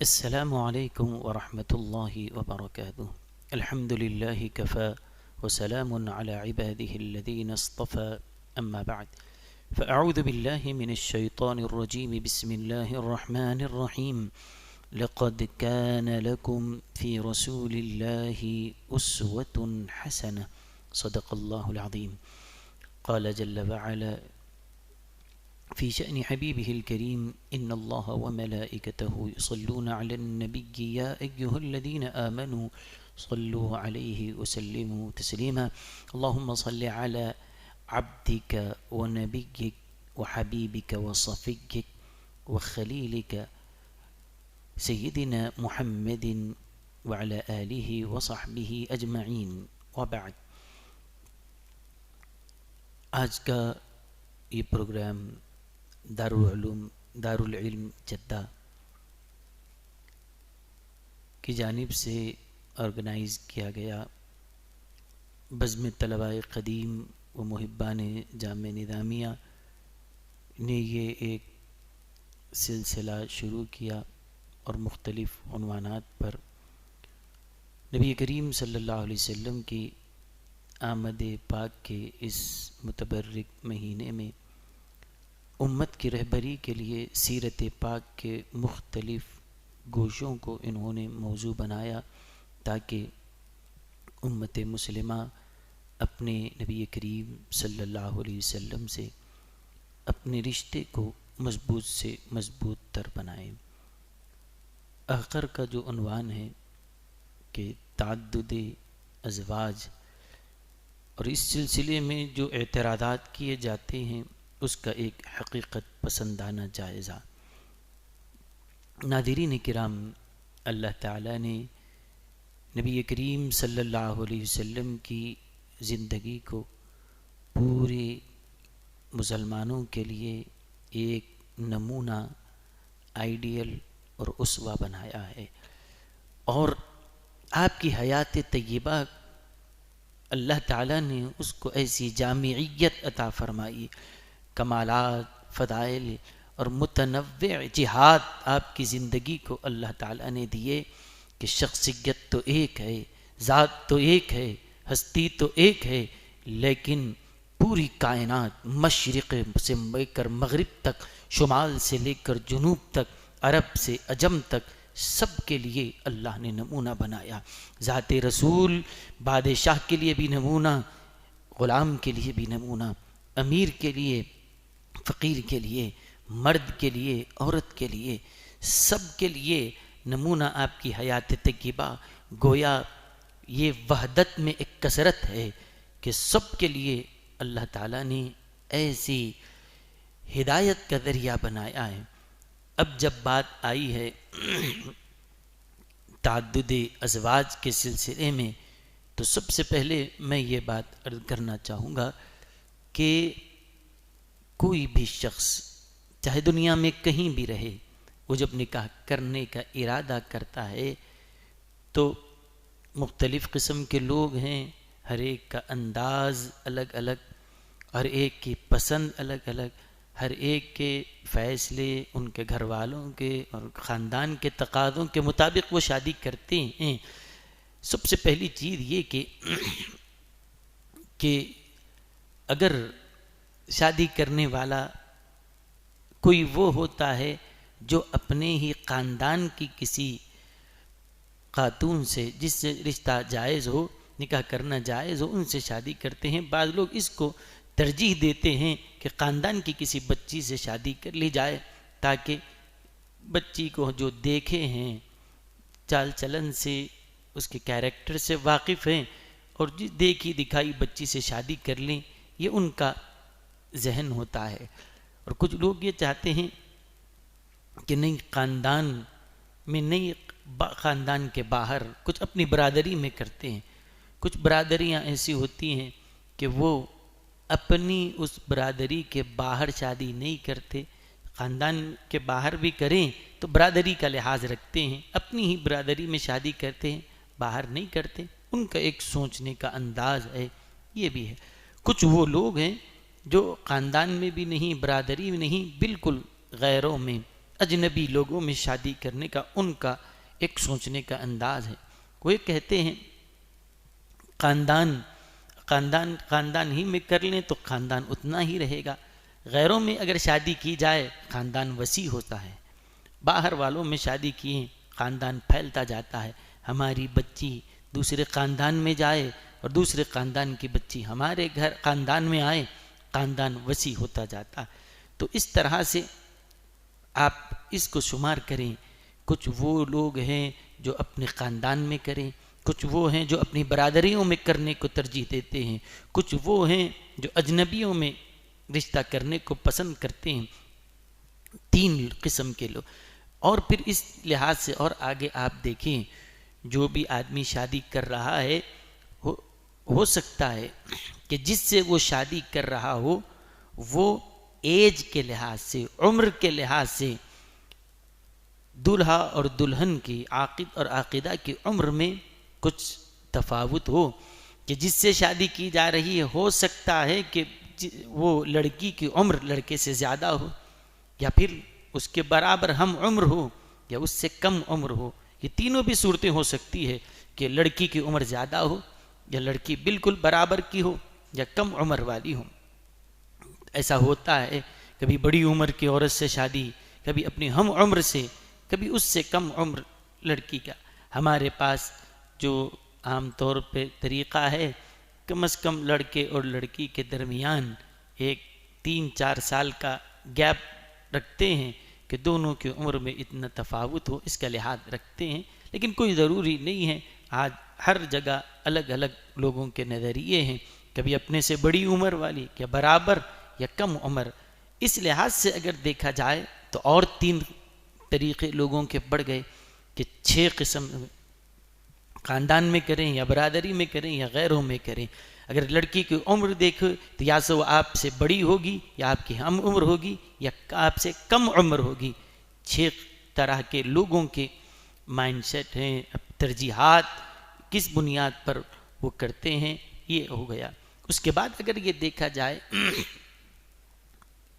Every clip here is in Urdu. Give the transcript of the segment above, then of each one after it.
السلام عليكم ورحمة الله وبركاته. الحمد لله كفى وسلام على عباده الذين اصطفى، أما بعد، فأعوذ بالله من الشيطان الرجيم. بسم الله الرحمن الرحيم. لقد كان لكم في رسول الله أسوة حسنة. صدق الله العظيم. قال جل وعلا في شأن حبيبه الكريم: إن الله وملائكته يصلون على النبي يا أيها الذين آمنوا صلوا عليه وسلموا تسليما. اللهم صل على عبدك ونبيك وحبيبك وصفيك وخليلك سيدنا محمد وعلى آله وصحبه أجمعين، وبعد. آج کا یہ پروگرام دارالعلم جدہ کی جانب سے آرگنائز کیا گیا. بزم طلباء قدیم و محبان جامع نظامیہ نے یہ ایک سلسلہ شروع کیا اور مختلف عنوانات پر نبی کریم صلی اللہ علیہ وسلم کی آمد پاک کے اس متبرک مہینے میں امت کی رہبری کے لیے سیرت پاک کے مختلف گوشوں کو انہوں نے موضوع بنایا تاکہ امت مسلمہ اپنے نبی کریم صلی اللہ علیہ وسلم سے اپنے رشتے کو مضبوط سے مضبوط تر بنائے. آخر کا جو عنوان ہے کہ تعدد ازواج، اور اس سلسلے میں جو اعتراضات کیے جاتے ہیں اس کا ایک حقیقت پسندانہ جائزہ. ناظرین کرام، اللہ تعالیٰ نے نبی کریم صلی اللہ علیہ وسلم کی زندگی کو پورے مسلمانوں کے لیے ایک نمونہ، آئیڈیل اور اسوہ بنایا ہے، اور آپ کی حیات طیبہ اللہ تعالیٰ نے اس کو ایسی جامعیت عطا فرمائی، کمالات، فضائل اور متنوع جہاد آپ کی زندگی کو اللہ تعالیٰ نے دیے کہ شخصیت تو ایک ہے، ذات تو ایک ہے، ہستی تو ایک ہے، لیکن پوری کائنات مشرق سے لے کر مغرب تک، شمال سے لے کر جنوب تک، عرب سے عجم تک، سب کے لیے اللہ نے نمونہ بنایا. ذات رسول بادشاہ کے لیے بھی نمونہ، غلام کے لیے بھی نمونہ، امیر کے لیے، فقیر کے لیے، مرد کے لیے، عورت کے لیے، سب کے لیے نمونہ آپ کی حیات طیبہ. گویا یہ وحدت میں ایک کثرت ہے کہ سب کے لیے اللہ تعالیٰ نے ایسی ہدایت کا ذریعہ بنایا ہے. اب جب بات آئی ہے تعدد ازواج کے سلسلے میں، تو سب سے پہلے میں یہ بات عرض کرنا چاہوں گا کہ کوئی بھی شخص چاہے دنیا میں کہیں بھی رہے، وہ جب نکاح کرنے کا ارادہ کرتا ہے تو مختلف قسم کے لوگ ہیں، ہر ایک کا انداز الگ الگ، ہر ایک کی پسند الگ الگ، ہر ایک کے فیصلے ان کے گھر والوں کے اور خاندان کے تقاضوں کے مطابق وہ شادی کرتے ہیں. سب سے پہلی چیز یہ کہ اگر شادی کرنے والا کوئی وہ ہوتا ہے جو اپنے ہی خاندان کی کسی خاتون سے، جس سے رشتہ جائز ہو، نکاح کرنا جائز ہو، ان سے شادی کرتے ہیں. بعض لوگ اس کو ترجیح دیتے ہیں کہ خاندان کی کسی بچی سے شادی کر لی جائے تاکہ بچی کو جو دیکھے ہیں، چال چلن سے، اس کے کیریکٹر سے واقف ہیں، اور دیکھی دکھائی بچی سے شادی کر لیں، یہ ان کا ذہن ہوتا ہے. اور کچھ لوگ یہ چاہتے ہیں کہ نہیں، خاندان میں نہیں، خاندان کے باہر کچھ اپنی برادری میں کرتے ہیں. کچھ برادریاں ایسی ہوتی ہیں کہ وہ اپنی اس برادری کے باہر شادی نہیں کرتے، خاندان کے باہر بھی کریں تو برادری کا لحاظ رکھتے ہیں، اپنی ہی برادری میں شادی کرتے ہیں، باہر نہیں کرتے. ان کا ایک سوچنے کا انداز ہے، یہ بھی ہے. کچھ وہ لوگ ہیں جو خاندان میں بھی نہیں، برادری میں نہیں، بالکل غیروں میں اجنبی لوگوں میں شادی کرنے کا ان کا ایک سوچنے کا انداز ہے. وہ یہ کہتے ہیں خاندان ہی میں کر لیں تو خاندان اتنا ہی رہے گا. غیروں میں اگر شادی کی جائے خاندان وسیع ہوتا ہے. باہر والوں میں شادی کیے خاندان پھیلتا جاتا ہے. ہماری بچی دوسرے خاندان میں جائے اور دوسرے خاندان کی بچی ہمارے گھر خاندان میں آئے، خاندان وسیع ہوتا جاتا ہے. تو اس طرح سے آپ اس کو شمار کریں. کچھ وہ لوگ ہیں جو اپنے خاندان میں کریں، کچھ وہ ہیں جو اپنی برادریوں میں کرنے کو ترجیح دیتے ہیں، کچھ وہ ہیں جو اجنبیوں میں رشتہ کرنے کو پسند کرتے ہیں. 3 قسم کے لوگ. اور پھر اس لحاظ سے اور آگے آپ دیکھیں، جو بھی آدمی شادی کر رہا ہے ہو سکتا ہے کہ جس سے وہ شادی کر رہا ہو وہ ایج کے لحاظ سے، عمر کے لحاظ سے دلہا اور دلہن کی، عاقد اور عاقدہ کی عمر میں کچھ تفاوت ہو، کہ جس سے شادی کی جا رہی ہے ہو سکتا ہے کہ وہ لڑکی کی عمر لڑکے سے زیادہ ہو، یا پھر اس کے برابر ہم عمر ہو، یا اس سے کم عمر ہو. یہ تینوں بھی صورتیں ہو سکتی ہے کہ لڑکی کی عمر زیادہ ہو، یا لڑکی بالکل برابر کی ہو، یا کم عمر والی ہو. ایسا ہوتا ہے کبھی بڑی عمر کی عورت سے شادی، کبھی اپنی ہم عمر سے، کبھی اس سے کم عمر لڑکی کا. ہمارے پاس جو عام طور پہ طریقہ ہے، کم از کم لڑکے اور لڑکی کے درمیان ایک 3-4 سال کا گیپ رکھتے ہیں کہ دونوں کی عمر میں اتنا تفاوت ہو، اس کا لحاظ رکھتے ہیں. لیکن کوئی ضروری نہیں ہے. آج ہر جگہ الگ الگ لوگوں کے نظریے ہیں، کبھی اپنے سے بڑی عمر والی، یا برابر یا کم عمر. اس لحاظ سے اگر دیکھا جائے تو اور 3 طریقے لوگوں کے بڑھ گئے کہ 6 قسم خاندان میں کریں، یا برادری میں کریں، یا غیروں میں کریں. اگر لڑکی کی عمر دیکھو تو یا تو وہ آپ سے بڑی ہوگی، یا آپ کی ہم عمر ہوگی، یا آپ سے کم عمر ہوگی. 6 طرح کے لوگوں کے مائنڈ سیٹ ہیں، ترجیحات کس بنیاد پر وہ کرتے ہیں، یہ ہو گیا. اس کے بعد اگر یہ دیکھا جائے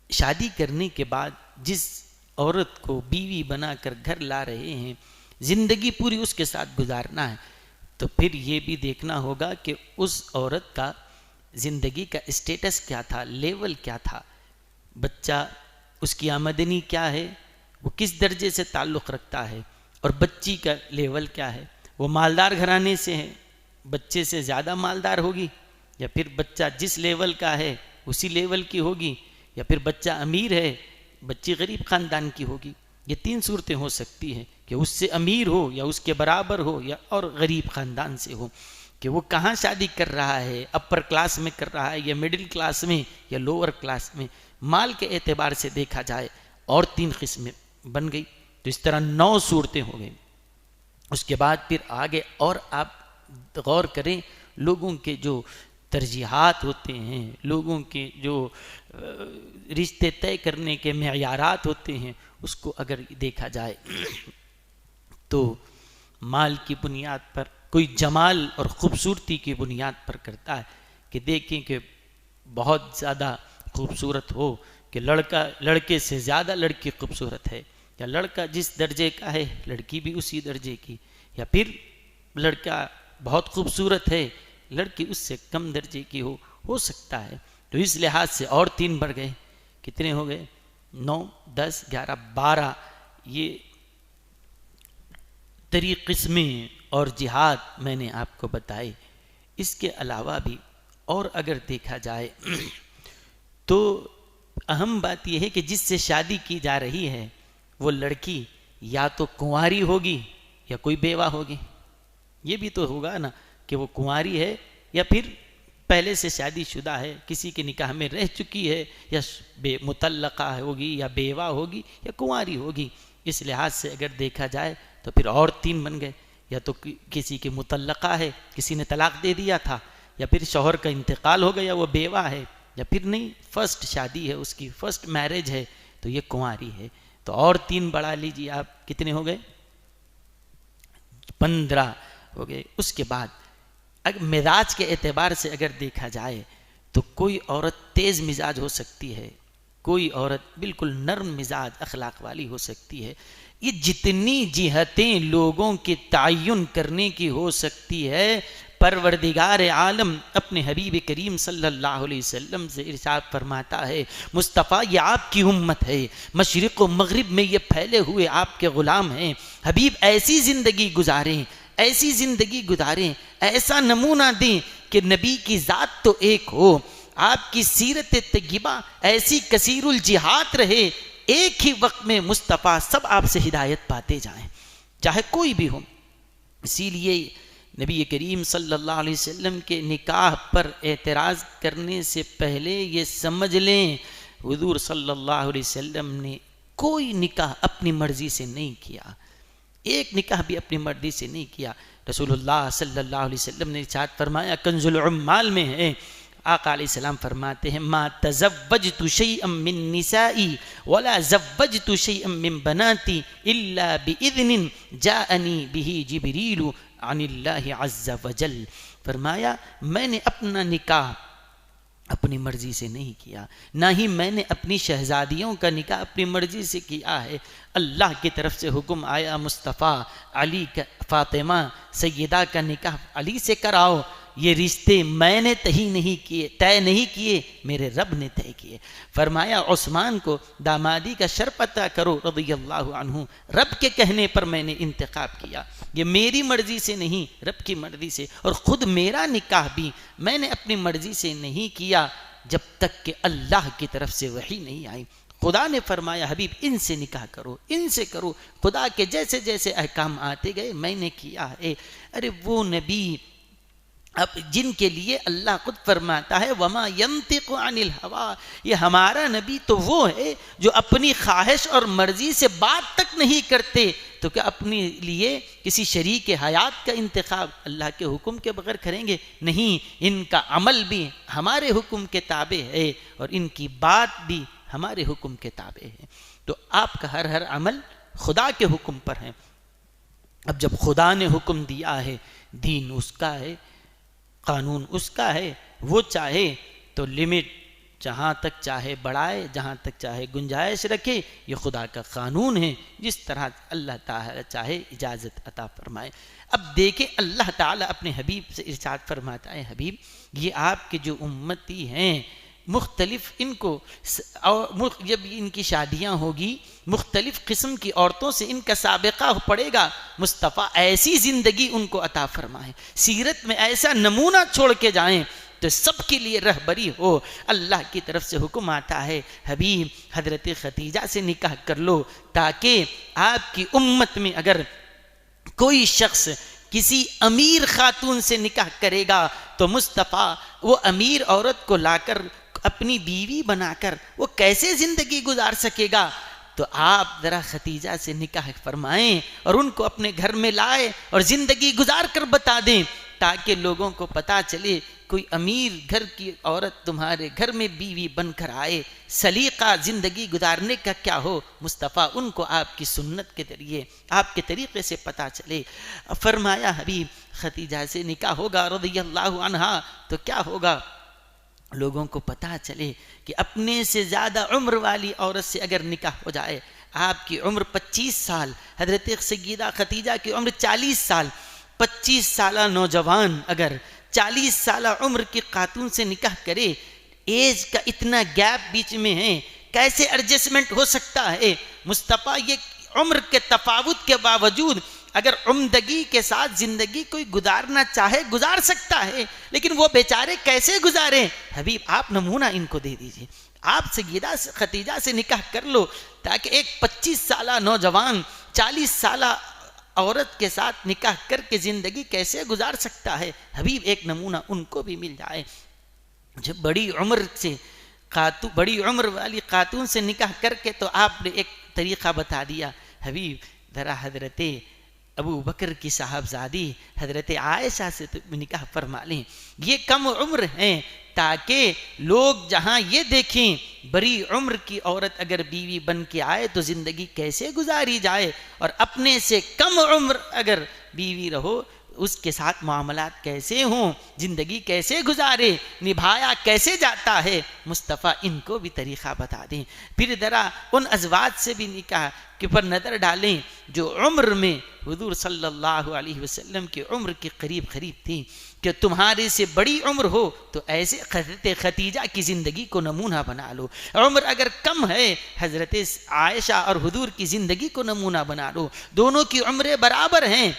شادی کرنے کے بعد جس عورت کو بیوی بنا کر گھر لا رہے ہیں، زندگی پوری اس کے ساتھ گزارنا ہے، تو پھر یہ بھی دیکھنا ہوگا کہ اس عورت کا زندگی کا اسٹیٹس کیا تھا، لیول کیا تھا. بچہ، اس کی آمدنی کیا ہے، وہ کس درجے سے تعلق رکھتا ہے، اور بچی کا لیول کیا ہے. وہ مالدار گھرانے سے ہے، بچے سے زیادہ مالدار ہوگی، یا پھر بچہ جس لیول کا ہے اسی لیول کی ہوگی، یا پھر بچہ امیر ہے بچی غریب خاندان کی ہوگی. یہ 3 صورتیں ہو سکتی ہیں کہ اس سے امیر ہو، یا اس کے برابر ہو، یا اور غریب خاندان سے ہو. کہ وہ کہاں شادی کر رہا ہے، اپر کلاس میں کر رہا ہے، یا مڈل کلاس میں، یا لوور کلاس میں. مال کے اعتبار سے دیکھا جائے اور 3 قسمیں بن گئی. تو اس طرح 9 صورتیں ہو گئی. اس کے بعد پھر آگے اور آپ غور کریں، لوگوں کے جو ترجیحات ہوتے ہیں، لوگوں کے جو رشتے طے کرنے کے معیارات ہوتے ہیں، اس کو اگر دیکھا جائے تو مال کی بنیاد پر، کوئی جمال اور خوبصورتی کی بنیاد پر کرتا ہے کہ دیکھیں کہ بہت زیادہ خوبصورت ہو، کہ لڑکے سے زیادہ لڑکی خوبصورت ہے، یا لڑکا جس درجے کا ہے لڑکی بھی اسی درجے کی، یا پھر لڑکا بہت خوبصورت ہے لڑکی اس سے کم درجے کی ہو سکتا ہے. تو اس لحاظ سے اور 3 بڑھ گئے. کتنے ہو گئے؟ 9 10 11 12. یہ طریق قسمیں اور جہاد میں نے آپ کو بتائے. اس کے علاوہ بھی اور اگر دیکھا جائے تو اہم بات یہ ہے کہ جس سے شادی کی جا رہی ہے وہ لڑکی یا تو کنواری ہوگی یا کوئی بیوہ ہوگی. یہ بھی تو ہوگا نا کہ وہ کنواری ہے یا پھر پہلے سے شادی شدہ ہے، کسی کے نکاح میں رہ چکی ہے، یا مطلقہ ہوگی، یا بیوہ ہوگی، یا کنواری ہوگی. اس لحاظ سے اگر دیکھا جائے تو پھر اور 3 بن گئے. یا تو کسی کی مطلقہ ہے، کسی نے طلاق دے دیا تھا، یا پھر شوہر کا انتقال ہو گیا وہ بیوہ ہے، یا پھر نہیں فرسٹ شادی ہے، اس کی فرسٹ میرج ہے تو یہ کنواری ہے. تو اور 3 بڑھا لیجیے آپ. کتنے ہو گئے؟ 15 ہو گئے. اس کے بعد اگر مزاج کے اعتبار سے اگر دیکھا جائے تو کوئی عورت تیز مزاج ہو سکتی ہے، کوئی عورت بالکل نرم مزاج اخلاق والی ہو سکتی ہے. یہ جتنی جہتیں لوگوں کے تعین کرنے کی ہو سکتی ہے، پروردگار عالم اپنے حبیب کریم صلی اللہ علیہ وسلم سے ارشاد فرماتا ہے مصطفیٰ یہ آپ کی امت ہے، مشرق و مغرب میں یہ پھیلے ہوئے آپ کے غلام ہیں. حبیب ایسی زندگی گزاریں، ایسی زندگی گزاریں، ایسا نمونہ دیں کہ نبی کی ذات تو ایک ہو، آپ کی سیرت طیبہ ایسی کثیر الجہات رہے، ایک ہی وقت میں مصطفیٰ سب آپ سے ہدایت پاتے جائیں، چاہے کوئی بھی ہو. اسی لیے نبی کریم صلی اللہ علیہ وسلم کے نکاح پر اعتراض کرنے سے پہلے یہ سمجھ لیں حضور صلی اللہ علیہ وسلم نے کوئی نکاح اپنی مرضی سے نہیں کیا، ایک نکاح بھی اپنی مرضی سے نہیں کیا. رسول اللہ صلی اللہ علیہ وسلم نے ارشاد فرمایا، کنز العمال میں ہے، آقا علیہ السلام فرماتے ہیں ما تزوجت شیئا من نسائی ولا زوجت شیئا من بناتی الا باذن جاءنی به جبریل عن اللہ عز وجل. فرمایا میں نے اپنا نکاح اپنی مرضی سے نہیں کیا، نہ ہی میں نے اپنی شہزادیوں کا نکاح اپنی مرضی سے کیا ہے. اللہ کی طرف سے حکم آیا مصطفیٰ علی کا فاطمہ سیدہ کا نکاح علی سے کراؤ. یہ رشتے میں نے طے نہیں کیے، میرے رب نے طے کیے. فرمایا عثمان کو دامادی کا شرف عطا کرو رضی اللہ عنہ، رب کے کہنے پر میں نے انتخاب کیا، یہ میری مرضی سے نہیں رب کی مرضی سے. اور خود میرا نکاح بھی میں نے اپنی مرضی سے نہیں کیا جب تک کہ اللہ کی طرف سے وحی نہیں آئی. خدا نے فرمایا حبیب ان سے نکاح کرو، ان سے کرو. خدا کے جیسے جیسے احکام آتے گئے میں نے کیا ہے. ارے وہ نبی اب جن کے لیے اللہ خود فرماتا ہے وما ينطق عن الهوى، یہ ہمارا نبی تو وہ ہے جو اپنی خواہش اور مرضی سے بات تک نہیں کرتے، تو کیا اپنے لیے کسی شریک حیات کا انتخاب اللہ کے حکم کے بغیر کریں گے؟ نہیں، ان کا عمل بھی ہمارے حکم کے تابع ہے اور ان کی بات بھی ہمارے حکم کے تابع ہے. تو آپ کا ہر عمل خدا کے حکم پر ہے. اب جب خدا نے حکم دیا ہے، دین اس کا ہے، قانون اس کا ہے، وہ چاہے تو لمٹ جہاں تک چاہے بڑھائے، جہاں تک چاہے گنجائش رکھے. یہ خدا کا قانون ہے، جس طرح اللہ تعالی چاہے اجازت عطا فرمائے. اب دیکھیں اللہ تعالی اپنے حبیب سے ارشاد فرماتا ہے حبیب یہ آپ کے جو امتی ہیں مختلف ان کو جب ان کی شادیاں ہوگی مختلف قسم کی عورتوں سے ان کا سابقہ پڑے گا. مصطفیٰ ایسی زندگی ان کو عطا فرمائے، سیرت میں ایسا نمونہ چھوڑ کے جائیں تو سب کے لیے رہبری ہو. اللہ کی طرف سے حکم آتا ہے حبیب حضرت خدیجہ سے نکاح کر لو، تاکہ آپ کی امت میں اگر کوئی شخص کسی امیر خاتون سے نکاح کرے گا تو مصطفیٰ وہ امیر عورت کو لا کر اپنی بیوی بنا کر وہ کیسے زندگی گزار سکے گا. تو آپ ذرا خدیجہ سے نکاح فرمائیں اور ان کو اپنے گھر میں لائے اور زندگی گزار کر بتا دیں، تاکہ لوگوں کو پتا چلے کوئی امیر گھر کی عورت تمہارے گھر میں بیوی بن کر آئے، سلیقہ زندگی گزارنے کا کیا ہو. مصطفیٰ ان کو آپ کی سنت کے ذریعے آپ کے طریقے سے پتا چلے. فرمایا حبیب خدیجہ سے نکاح ہوگا رضی اللہ عنہا تو کیا ہوگا، لوگوں کو پتا چلے کہ اپنے سے زیادہ عمر والی عورت سے اگر نکاح ہو جائے، آپ کی عمر 25 سال، حضرت سیدہ خدیجہ کی عمر 40 سال، 25 سالہ نوجوان اگر 40 سالہ عمر کی خاتون سے نکاح کرے، ایج کا اتنا گیپ بیچ میں ہے، کیسے ایڈجسٹمنٹ ہو سکتا ہے. مصطفیٰ یہ عمر کے تفاوت کے باوجود اگر عمدگی کے ساتھ زندگی کوئی گزارنا چاہے گزار سکتا ہے، لیکن وہ بیچارے کیسے گزاریں. حبیب آپ نمونہ ان کو دے دیجئے، آپ سیدہ خدیجہ سے نکاح کر لو تاکہ ایک 25 سالہ نوجوان 40 سالہ عورت کے ساتھ نکاح کر کے زندگی کیسے گزار سکتا ہے. حبیب ایک نمونہ ان کو بھی مل جائے. جب بڑی عمر والی خاتون سے نکاح کر کے تو آپ نے ایک طریقہ بتا دیا. حبیب ذرا حضرت ابو بکر کی صاحبزادی حضرت عائشہ سے نکاح فرما لیں، یہ کم عمر ہیں، تاکہ لوگ جہاں یہ دیکھیں بڑی عمر کی عورت اگر بیوی بن کے آئے تو زندگی کیسے گزاری جائے، اور اپنے سے کم عمر اگر بیوی رہو اس کے ساتھ معاملات کیسے ہوں، زندگی کیسے گزارے، نبھایا کیسے جاتا ہے، مصطفیٰ ان کو بھی طریقہ بتا دیں۔ پھر ذرا ان ازواج سے بھی نکاح کے پر نظر ڈالیں جو عمر میں حضور صلی اللہ علیہ وسلم کی عمر کے قریب تھی، کہ تمہارے سے بڑی عمر ہو تو ایسے حضرت ختیجہ کی زندگی کو نمونہ بنا لو، عمر اگر کم ہے حضرت عائشہ اور حضور کی زندگی کو نمونہ بنا لو، دونوں کی عمریں برابر ہیں۔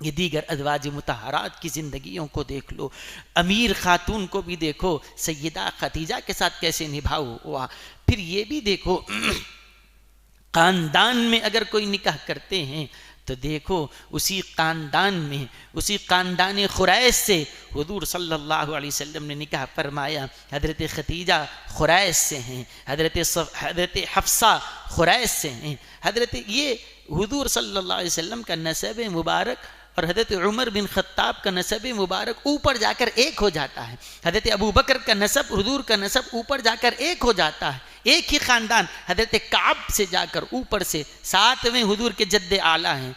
یہ دیگر ازواج مطہرات کی زندگیوں کو دیکھ لو، امیر خاتون کو بھی دیکھو، سیدہ ختیجہ کے ساتھ کیسے نبھاؤ ہوا۔ پھر یہ بھی دیکھو خاندان میں اگر کوئی نکاح کرتے ہیں تو دیکھو اسی خاندان میں، اسی خاندان قریش سے حضور صلی اللہ علیہ وسلم نے نکاح فرمایا۔ حضرت ختیجہ قریش سے ہیں، حضرت حفصہ قریش سے ہیں، یہ حضور صلی اللہ علیہ وسلم کا نسب مبارک اور حضرت عمر بن خطاب کا نسب مبارک اوپر جا کر ایک ہو جاتا ہے، حضرت ابو بکر کا نسب حضور کا نسب اوپر جا کر ایک ہو جاتا ہے، ایک ہی خاندان، حضرت کعب سے جا کر اوپر سے 7ویں حضور کے جد اعلیٰ ہیں،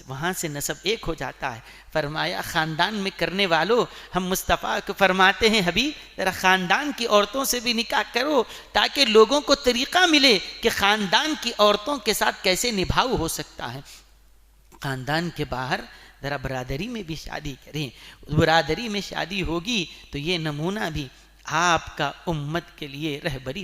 وہاں سے نسب ایک ہو جاتا ہے۔ فرمایا خاندان میں کرنے والوں، ہم مصطفیٰ کو فرماتے ہیں حبیب ذرا خاندان کی عورتوں سے بھی نکاح کرو تاکہ لوگوں کو طریقہ ملے کہ خاندان کی عورتوں کے ساتھ کیسے نبھاؤ ہو سکتا ہے۔ خاندان کے باہر ذرا برادری میں بھی شادی کریں، برادری میں شادی ہوگی تو یہ نمونہ بھی آپ کا امت کے لیے رہبری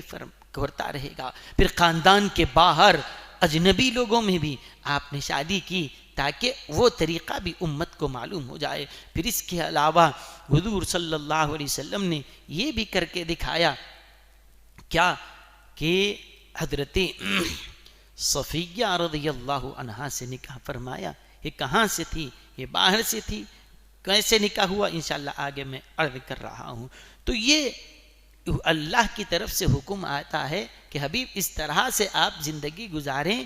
کرتا رہے گا۔ پھر خاندان کے باہر اجنبی لوگوں میں بھی آپ نے شادی کی تاکہ وہ طریقہ بھی امت کو معلوم ہو جائے۔ پھر اس کے علاوہ حضور صلی اللہ علیہ وسلم نے یہ بھی کر کے دکھایا کیا کہ حضرت صفیہ رضی اللہ عنہا سے نکاح فرمایا۔ یہ کہاں سے تھی؟ یہ باہر سے تھی۔ کیسے نکاح ہوا انشاءاللہ آگے میں عرض کر رہا ہوں۔ تو یہ اللہ کی طرف سے حکم آتا ہے کہ حبیب اس طرح سے آپ زندگی گزاریں،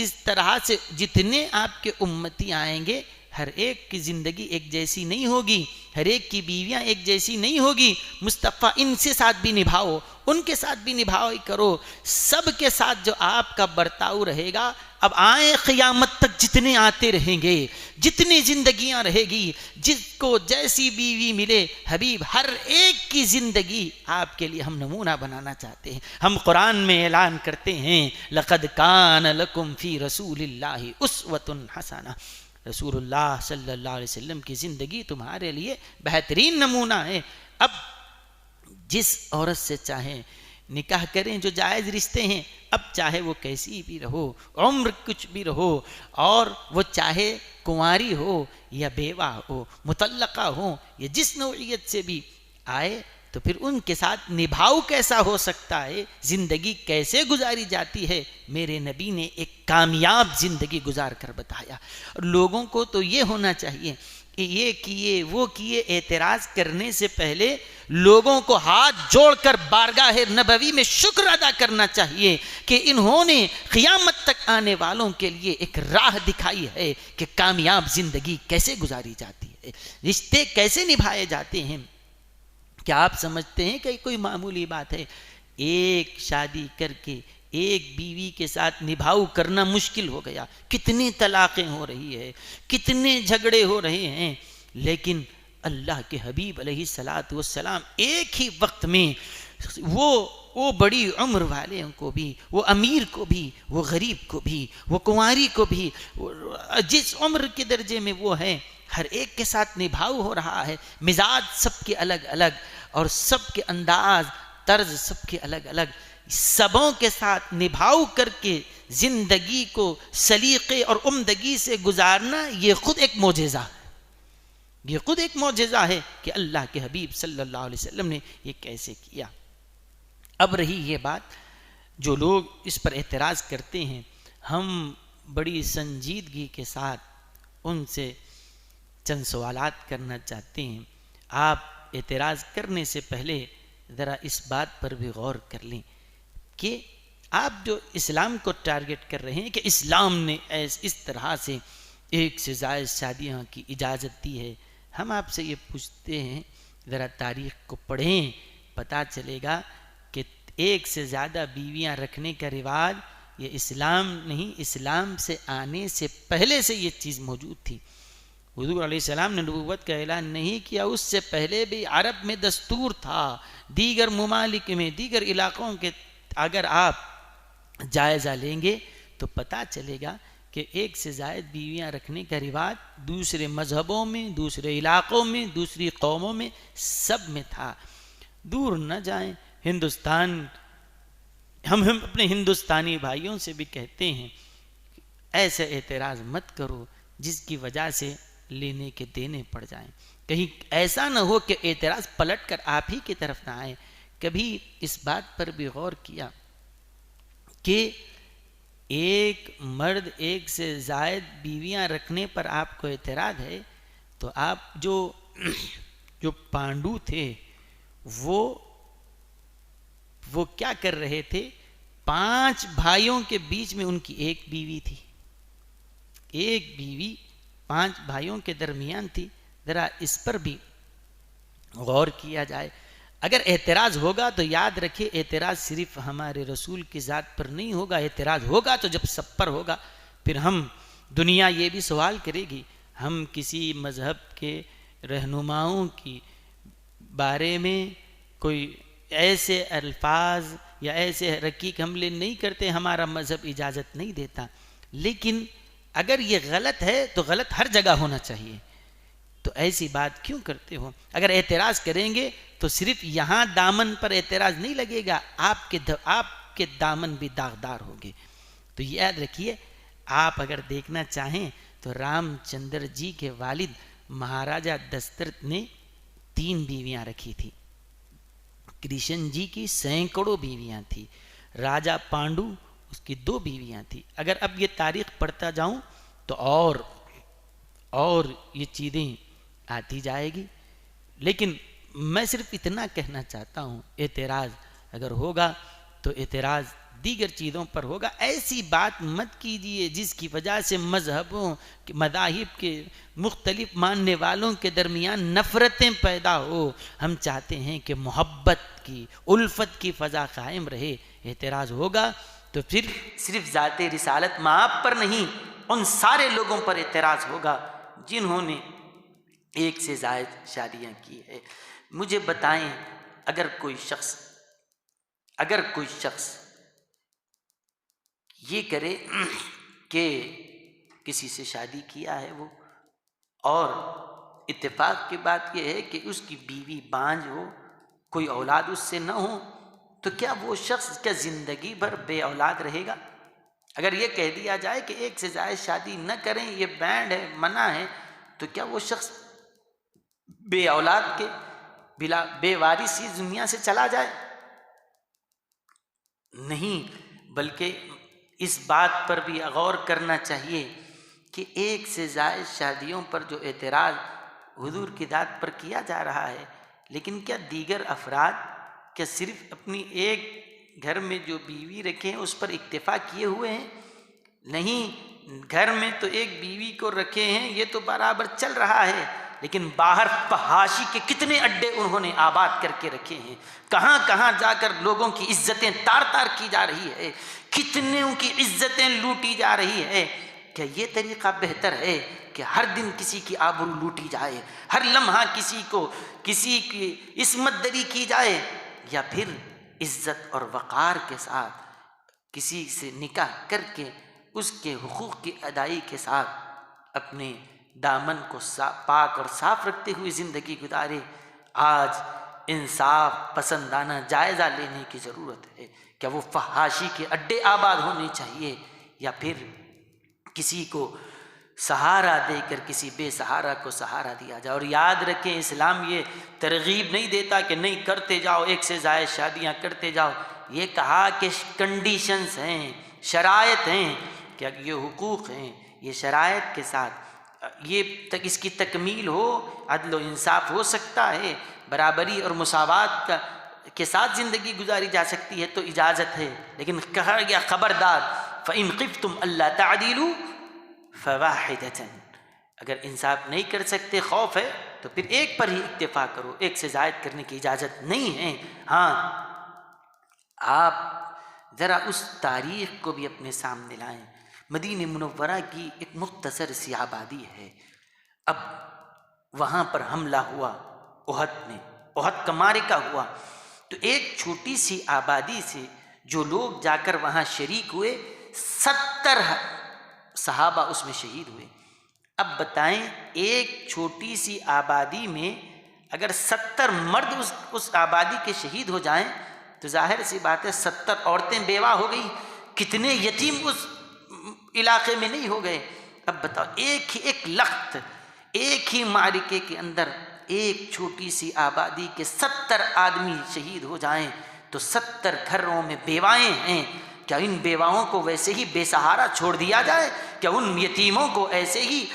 اس طرح سے جتنے آپ کے امتی آئیں گے ہر ایک کی زندگی ایک جیسی نہیں ہوگی، ہر ایک کی بیویاں ایک جیسی نہیں ہوگی۔ مصطفیٰ ان سے ساتھ بھی نبھاؤ، ان کے ساتھ بھی نبھاؤ کرو، سب کے ساتھ جو آپ کا برتاؤ رہے گا۔ اب آئیں قیامت تک جتنے آتے رہیں گے، جتنی زندگیاں رہے گی، جس کو جیسی بیوی ملے حبیب ہر ایک کی زندگی آپ کے لیے ہم نمونہ بنانا چاہتے ہیں۔ ہم قرآن میں اعلان کرتے ہیں لَقَدْ كَانَ لَكُمْ فِي رَسُولِ اللَّهِ أُسْوَةٌ حَسَنَةٌ، رسول اللہ صلی اللہ علیہ وسلم کی زندگی تمہارے لیے بہترین نمونہ ہے۔ اب جس عورت سے چاہیں نکاح کریں جو جائز رشتے ہیں، اب چاہے وہ کیسی بھی رہو، عمر کچھ بھی رہو، اور وہ چاہے کنواری ہو یا بیوہ ہو، مطلقہ ہو یا جس نوعیت سے بھی آئے، تو پھر ان کے ساتھ نبھاؤ کیسا ہو سکتا ہے، زندگی کیسے گزاری جاتی ہے۔ میرے نبی نے ایک کامیاب زندگی گزار کر بتایا۔ اور لوگوں کو تو یہ ہونا چاہیے کہ یہ کیے وہ کیے اعتراض کرنے سے پہلے لوگوں کو ہاتھ جوڑ کر بارگاہ نبوی میں شکر ادا کرنا چاہیے کہ انہوں نے قیامت تک آنے والوں کے لیے ایک راہ دکھائی ہے کہ کامیاب زندگی کیسے گزاری جاتی ہے، رشتے کیسے نبھائے جاتے ہیں۔ کیا آپ سمجھتے ہیں کہ کوئی معمولی بات ہے؟ ایک شادی کر کے ایک بیوی کے ساتھ نبھاؤ کرنا مشکل ہو گیا، کتنی طلاقیں ہو رہی ہے، کتنے جھگڑے ہو رہے ہیں، لیکن اللہ کے حبیب علیہ الصلاۃ والسلام ایک ہی وقت میں وہ بڑی عمر والے کو بھی، وہ امیر کو بھی، وہ غریب کو بھی، وہ کنواری کو بھی، جس عمر کے درجے میں وہ ہے، ہر ایک کے ساتھ نبھاؤ ہو رہا ہے۔ مزاج سب کے الگ الگ اور سب کے انداز طرز سب کے الگ الگ، سبوں کے ساتھ نبھاؤ کر کے زندگی کو سلیقے اور عمدگی سے گزارنا، یہ خود ایک معجزہ ہے، یہ خود ایک معجزہ ہے کہ اللہ کے حبیب صلی اللہ علیہ وسلم نے یہ کیسے کیا۔ اب رہی یہ بات، جو لوگ اس پر اعتراض کرتے ہیں، ہم بڑی سنجیدگی کے ساتھ ان سے چند سوالات کرنا چاہتے ہیں۔ آپ اعتراض کرنے سے پہلے ذرا اس بات پر بھی غور کر لیں کہ آپ جو اسلام کو ٹارگٹ کر رہے ہیں کہ اسلام نے اس طرح سے ایک سے زائد شادیاں کی اجازت دی ہے، ہم آپ سے یہ پوچھتے ہیں ذرا تاریخ کو پڑھیں، پتہ چلے گا کہ ایک سے زیادہ بیویاں رکھنے کا رواج یہ اسلام نہیں، اسلام سے آنے سے پہلے سے یہ چیز موجود تھی۔ حضور علیہ السلام نے نبوت کا اعلان نہیں کیا، اس سے پہلے بھی عرب میں دستور تھا، دیگر ممالک میں، دیگر علاقوں کے اگر آپ جائزہ لیں گے تو پتہ چلے گا کہ ایک سے زائد بیویاں رکھنے کا رواج دوسرے مذہبوں میں، دوسرے علاقوں میں، دوسری قوموں میں سب میں تھا۔ دور نہ جائیں، ہندوستان، ہم اپنے ہندوستانی بھائیوں سے بھی کہتے ہیں ایسے اعتراض مت کرو جس کی وجہ سے لینے کے دینے پڑ جائیں، کہیں ایسا نہ ہو کہ اعتراض پلٹ کر آپ ہی کی طرف نہ آئے۔ کبھی اس بات پر بھی غور کیا کہ ایک مرد ایک سے زائد بیویاں رکھنے پر آپ کو اعتراض ہے، تو آپ جو پانڈو تھے وہ کیا کر رہے تھے؟ 5 بھائیوں کے بیچ میں ان کی ایک بیوی تھی، ایک بیوی 5 بھائیوں کے درمیان تھی۔ ذرا اس پر بھی غور کیا جائے۔ اگر اعتراض ہوگا تو یاد رکھے اعتراض صرف ہمارے رسول کی ذات پر نہیں ہوگا، اعتراض ہوگا تو جب سب پر ہوگا، پھر دنیا یہ بھی سوال کرے گی، ہم کسی مذہب کے رہنماؤں کی بارے میں کوئی ایسے الفاظ یا ایسے رقیق حملے نہیں کرتے، ہمارا مذہب اجازت نہیں دیتا، لیکن اگر یہ غلط ہے تو غلط ہر جگہ ہونا چاہیے، تو ایسی بات کیوں کرتے ہو؟ اگر اعتراض کریں گے تو صرف یہاں دامن پر اعتراض نہیں لگے گا، آپ کے دامن بھی داغدار ہوں گے۔ تو یاد رکھیے، آپ اگر دیکھنا چاہیں تو رام چندر جی کے والد مہاراجا دشرتھ نے 3 بیویاں رکھی تھی، کرشن جی کی سینکڑوں بیویاں تھی، راجا پانڈو اس کی 2 بیویاں تھی۔ اگر اب یہ تاریخ پڑھتا جاؤں تو اور یہ چیزیں آتی جائے گی، لیکن میں صرف اتنا کہنا چاہتا ہوں، اعتراض اگر ہوگا تو اعتراض دیگر چیزوں پر ہوگا۔ ایسی بات مت کیجیے جس کی وجہ سے مذاہب کے مختلف ماننے والوں کے درمیان نفرتیں پیدا ہو۔ ہم چاہتے ہیں کہ محبت کی، الفت کی فضا قائم رہے۔ اعتراض ہوگا تو پھر صرف ذات رسالت مآب پر نہیں، ان سارے لوگوں پر اعتراض ہوگا جنہوں نے ایک سے زائد شادیاں کی ہے۔ مجھے بتائیں، اگر کوئی شخص یہ کرے کہ کسی سے شادی کیا ہے وہ، اور اتفاق کی بات یہ ہے کہ اس کی بیوی بانجھ ہو، کوئی اولاد اس سے نہ ہو، تو کیا وہ شخص کیا زندگی بھر بے اولاد رہے گا؟ اگر یہ کہہ دیا جائے کہ ایک سے زائد شادی نہ کریں، یہ بینڈ ہے، منع ہے، تو کیا وہ شخص بے اولاد کے بلا بے وارث اس دنیا سے چلا جائے؟ نہیں، بلکہ اس بات پر بھی غور کرنا چاہیے کہ ایک سے زائد شادیوں پر جو اعتراض حضور کی ذات پر کیا جا رہا ہے، لیکن کیا دیگر افراد کیا صرف اپنی ایک گھر میں جو بیوی رکھے ہیں اس پر اکتفا کیے ہوئے ہیں؟ نہیں، گھر میں تو ایک بیوی کو رکھے ہیں، یہ تو برابر چل رہا ہے، لیکن باہر فحاشی کے کتنے اڈے انہوں نے آباد کر کے رکھے ہیں، کہاں کہاں جا کر لوگوں کی عزتیں تار تار کی جا رہی ہے، کتنوں کی عزتیں لوٹی جا رہی ہے۔ کیا یہ طریقہ بہتر ہے کہ ہر دن کسی کی آبرو لوٹی جائے، ہر لمحہ کسی کی عصمت دری کی جائے، یا پھر عزت اور وقار کے ساتھ کسی سے نکاح کر کے اس کے حقوق کی ادائی کے ساتھ اپنے دامن کو پاک اور صاف رکھتے ہوئے زندگی گزارے؟ آج انصاف پسندانہ جائزہ لینے کی ضرورت ہے۔ کیا وہ فحاشی کے اڈے آباد ہونے چاہیے، یا پھر کسی کو سہارا دے کر کسی بے سہارا کو سہارا دیا جائے؟ اور یاد رکھیں، اسلام یہ ترغیب نہیں دیتا کہ نہیں کرتے جاؤ، ایک سے زائد شادیاں کرتے جاؤ۔ یہ کہا کہ کنڈیشنز ہیں، شرائط ہیں، کہ یہ حقوق ہیں، یہ شرائط کے ساتھ اس کی تکمیل ہو، عدل و انصاف ہو سکتا ہے، برابری اور مساوات کے ساتھ زندگی گزاری جا سکتی ہے تو اجازت ہے، لیکن کہا گیا خبردار فَإِن خِفْتُمْ أَلَّا تَعْدِلُوا فَوَاحِدَةً، اگر انصاف نہیں کر سکتے، خوف ہے، تو پھر ایک پر ہی اکتفا کرو، ایک سے زائد کرنے کی اجازت نہیں ہے۔ ہاں، آپ ذرا اس تاریخ کو بھی اپنے سامنے لائیں۔ مدینہ منورہ کی ایک مختصر سی آبادی ہے، اب وہاں پر حملہ ہوا احد میں، احد کا معرکہ ہوا، تو ایک چھوٹی سی آبادی سے جو لوگ جا کر وہاں شریک ہوئے 70 صحابہ اس میں شہید ہوئے۔ اب بتائیں ایک چھوٹی سی آبادی میں اگر 70 مرد اس آبادی کے شہید ہو جائیں تو ظاہر سی بات ہے 70 عورتیں بیوہ ہو گئی، کتنے یتیم اس علاقے میں نہیں ہو گئے۔ اب بتاؤ ایک لخت، ایک ہی معرکے کے اندر ایک چھوٹی سی آبادی کے 70 آدمی شہید ہو جائیں تو 70 گھروں میں بیوائیں ہیں، کیا ان بیواؤں کو ویسے ہی بے سہارا چھوڑ دیا جائے؟ کیا ان یتیموں کو ایسے ہی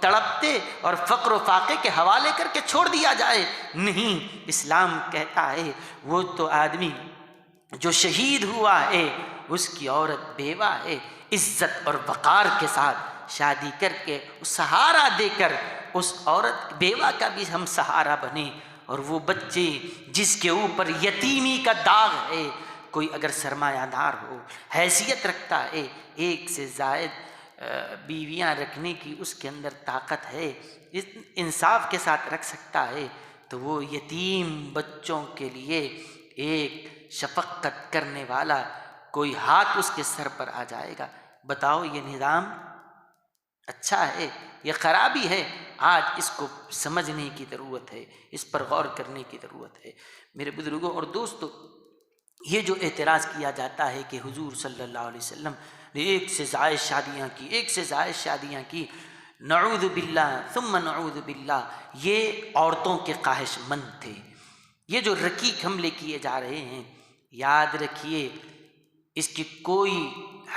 تڑپتے اور فقر و فاقے کے حوالے کر کے چھوڑ دیا جائے؟ نہیں، اسلام کہتا ہے وہ تو آدمی جو شہید ہوا ہے اس کی عورت بیوہ ہے، عزت اور وقار کے ساتھ شادی کر کے سہارا دے کر اس عورت بیوہ کا بھی ہم سہارا بنیں، اور وہ بچے جس کے اوپر یتیمی کا داغ ہے، کوئی اگر سرمایہ دار ہو، حیثیت رکھتا ہے، ایک سے زائد بیویاں رکھنے کی اس کے اندر طاقت ہے، انصاف کے ساتھ رکھ سکتا ہے، تو وہ یتیم بچوں کے لیے ایک شفقت کرنے والا کوئی ہاتھ اس کے سر پر آ جائے گا۔ بتاؤ یہ نظام اچھا ہے یہ خرابی ہے؟ آج اس کو سمجھنے کی ضرورت ہے، اس پر غور کرنے کی ضرورت ہے۔ میرے بزرگوں اور دوستو، یہ جو اعتراض کیا جاتا ہے کہ حضور صلی اللہ علیہ وسلم نے ایک سے زائد شادیاں کی، نعوذ باللہ ثم نعوذ باللہ، یہ عورتوں کے خواہش مند تھے۔ یہ جو رقیق حملے کیے جا رہے ہیں، یاد رکھیے اس کی کوئی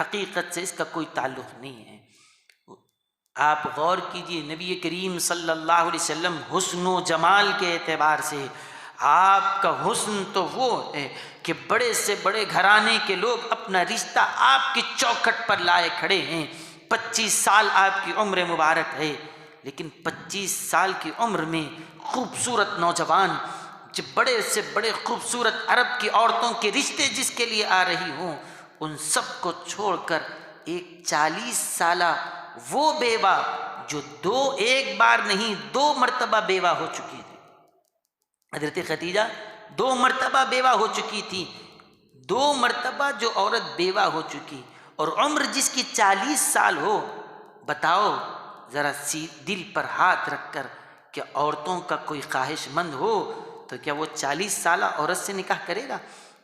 حقیقت سے اس کا کوئی تعلق نہیں ہے۔ آپ غور کیجئے، نبی کریم صلی اللہ علیہ وسلم حسن و جمال کے اعتبار سے آپ کا حسن تو وہ ہے کہ بڑے سے بڑے گھرانے کے لوگ اپنا رشتہ آپ کی چوکھٹ پر لائے کھڑے ہیں۔ 25 سال آپ کی عمر مبارک ہے، لیکن 25 سال کی عمر میں خوبصورت نوجوان جو بڑے سے بڑے خوبصورت عرب کی عورتوں کے رشتے جس کے لیے آ رہی ہوں، ان سب کو چھوڑ کر ایک 40 سالہ وہ بیوہ جو ایک بار نہیں 2 مرتبہ بیوہ ہو چکی تھی۔ حضرت خدیجہ 2 مرتبہ بیوہ ہو چکی تھی، 2 مرتبہ جو عورت بیوہ ہو چکی اور عمر جس کی 40 سال ہو، بتاؤ ذرا دل پر ہاتھ رکھ کر کہ عورتوں کا کوئی خواہش مند ہو تو کیا وہ 40 سالہ عورت سے نکاح کرے گا؟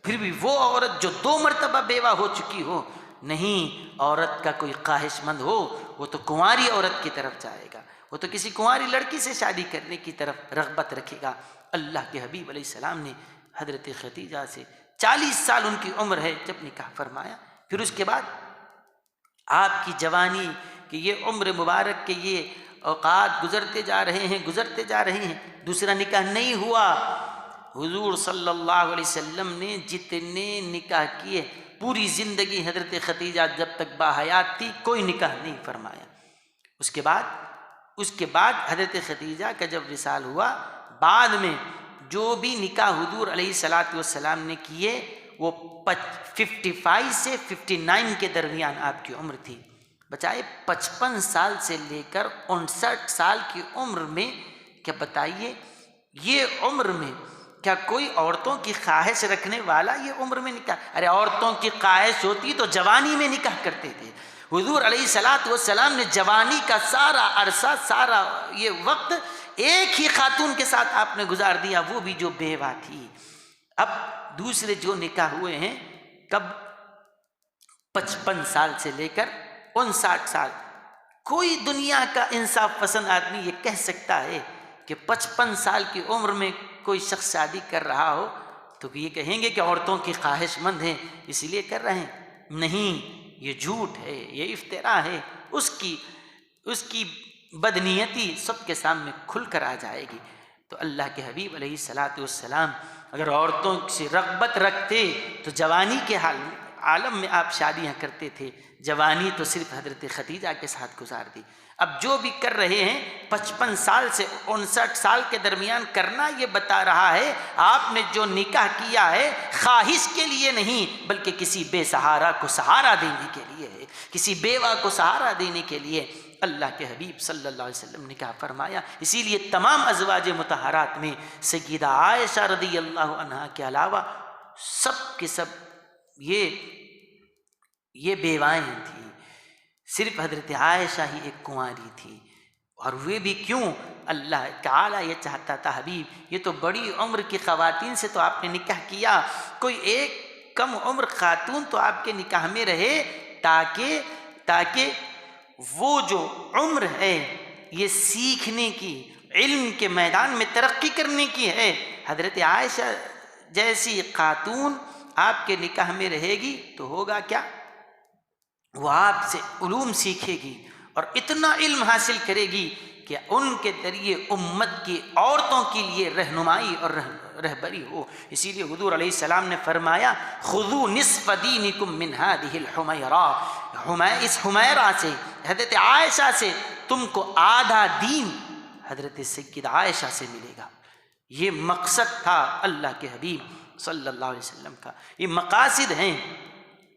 پھر بھی وہ عورت جو 2 مرتبہ بیوہ ہو چکی ہو، نہیں، عورت کا کوئی خواہش مند ہو وہ تو کنواری عورت کی طرف جائے گا، وہ تو کسی کنواری لڑکی سے شادی کرنے کی طرف رغبت رکھے گا۔ اللہ کے حبیب علیہ السلام نے حضرت خدیجہ سے 40 سال ان کی عمر ہے جب نکاح فرمایا، پھر اس کے بعد آپ کی جوانی کہ یہ عمر مبارک کے یہ اوقات گزرتے جا رہے ہیں، دوسرا نکاح نہیں ہوا۔ حضور صلی اللہ علیہ وسلم نے جتنے نکاح کیے، پوری زندگی حضرت خدیجہ جب تک باحیات تھی کوئی نکاح نہیں فرمایا۔ اس کے بعد حضرت خدیجہ کا جب وصال ہوا، بعد میں جو بھی نکاح حضور علیہ الصلوۃ والسلام نے کیے وہ 55 سے 59 کے درمیان آپ کی عمر تھی۔ بچائے 55 سال سے لے کر 59 سال کی عمر میں، کیا بتائیے یہ عمر میں کیا کوئی عورتوں کی خواہش رکھنے والا یہ عمر میں نکاح؟ ارے عورتوں کی خواہش ہوتی تو جوانی میں نکاح کرتے تھے۔ حضور علیہ الصلوۃ والسلام نے جوانی کا سارا عرصہ، سارا یہ وقت ایک ہی خاتون کے ساتھ آپ نے گزار دیا، وہ بھی جو بیوہ تھی۔ اب دوسرے جو نکاح ہوئے ہیں کب؟ 55 سال سے لے کر 59 سال۔ کوئی دنیا کا انصاف پسند آدمی یہ کہہ سکتا ہے کہ 55 سال کی عمر میں کوئی شخص شادی کر رہا ہو تو یہ کہیں گے کہ عورتوں کی خواہش مند ہیں اس لیے کر رہے ہیں؟ نہیں، یہ جھوٹ ہے، یہ افتراء ہے۔ اس کی بدنیتی سب کے سامنے کھل کر آ جائے گی۔ تو اللہ کے حبیب علیہ الصلوۃ والسلام اگر عورتوں سے رغبت رکھتے تو جوانی کے عالم میں آپ شادیاں کرتے تھے، جوانی تو صرف حضرت خدیجہ کے ساتھ گزار دی، اب جو بھی کر رہے ہیں 55 سال سے 59 سال کے درمیان کرنا یہ بتا رہا ہے آپ نے جو نکاح کیا ہے خواہش کے لیے نہیں بلکہ کسی بے سہارا کو سہارا دینے کے لیے ہے، کسی بیوہ کو سہارا دینے کے لیے اللہ کے حبیب صلی اللہ علیہ وسلم نے نکاح فرمایا۔ اسی لیے تمام ازواج مطہرات میں سیدہ عائشہ رضی اللہ عنہا کے علاوہ سب کے سب یہ بیوائیں تھیں، صرف حضرت عائشہ ہی ایک کنواری تھی، اور وہ بھی کیوں؟ اللہ تعالیٰ یہ چاہتا تھا حبیب یہ تو بڑی عمر کی خواتین سے تو آپ نے نکاح کیا، کوئی ایک کم عمر خاتون تو آپ کے نکاح میں رہے تاکہ وہ جو عمر ہے یہ سیکھنے کی، علم کے میدان میں ترقی کرنے کی ہے۔ حضرت عائشہ جیسی خاتون آپ کے نکاح میں رہے گی تو ہوگا کیا؟ وہ آپ سے علوم سیکھے گی اور اتنا علم حاصل کرے گی کہ ان کے ذریعے امت کی عورتوں کے لیے رہنمائی اور رہبری ہو۔ اسی لیے حضور علیہ السلام نے فرمایا خذوا نصف دینکم من هذه الحمیرہ، اس حمیرہ سے حضرت عائشہ سے تم کو آدھا دین حضرت سیدہ عائشہ سے ملے گا۔ یہ مقصد تھا اللہ کے حبیب صلی اللہ علیہ وسلم کا، یہ مقاصد ہیں۔